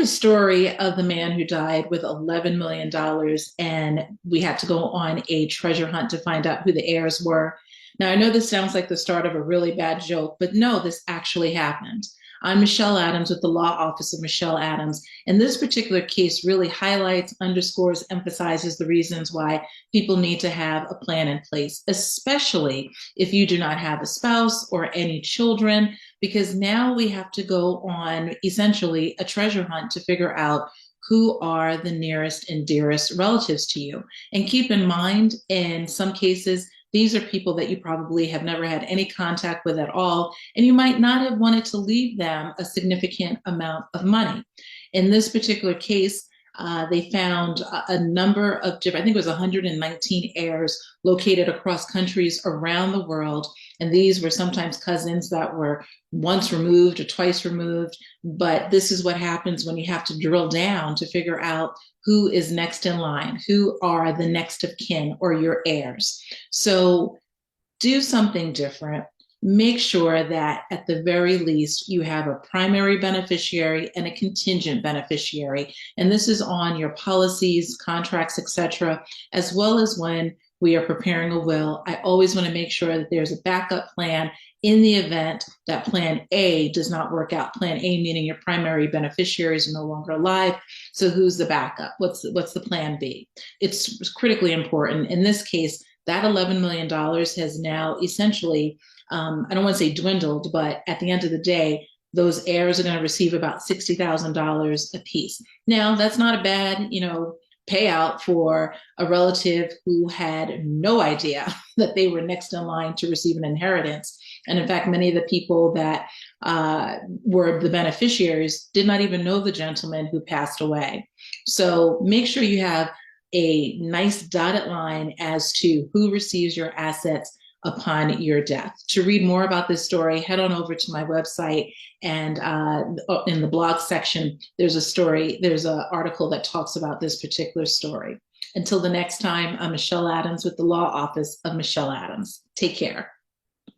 the story of the man who died with $11 million dollars, and we had to go on a treasure hunt to find out who the heirs were. Now, I know this sounds like the start of a really bad joke, but no, this actually happened. I'm Michelle Adams with the Law Office of Michelle Adams. And this particular case really highlights, underscores, emphasizes the reasons why people need to have a plan in place, especially if you do not have a spouse or any children, because now we have to go on essentially a treasure hunt to figure out who are the nearest and dearest relatives to you. And keep in mind, in some cases, these are people that you probably have never had any contact with at all, and you might not have wanted to leave them a significant amount of money. In this particular case, they found a number of different, I think it was 119 heirs located across countries around the world. And these were sometimes cousins that were once removed or twice removed. But this is what happens when you have to drill down to figure out who is next in line, who are the next of kin or your heirs. So do something different. Make sure that at the very least you have a primary beneficiary and a contingent beneficiary. And this is on your policies, contracts, etc., as well as when we are preparing a will. I always want to make sure that there's a backup plan in the event that plan A does not work out. Plan A meaning your primary beneficiaries are no longer alive. So who's the backup? What's the plan B? It's critically important. In this case, that $11 million dollars has now essentially, I don't want to say dwindled, but at the end of the day, those heirs are going to receive about $60,000 a piece. Now, that's not a bad, payout for a relative who had no idea that they were next in line to receive an inheritance. And in fact, many of the people that were the beneficiaries did not even know the gentleman who passed away. So make sure you have a nice dotted line as to who receives your assets upon your death. To read more about this story, head on over to my website, and in the blog section, there's an article that talks about this particular story. Until the next time, I'm Michelle Adams with the Law Office of Michelle Adams. Take care.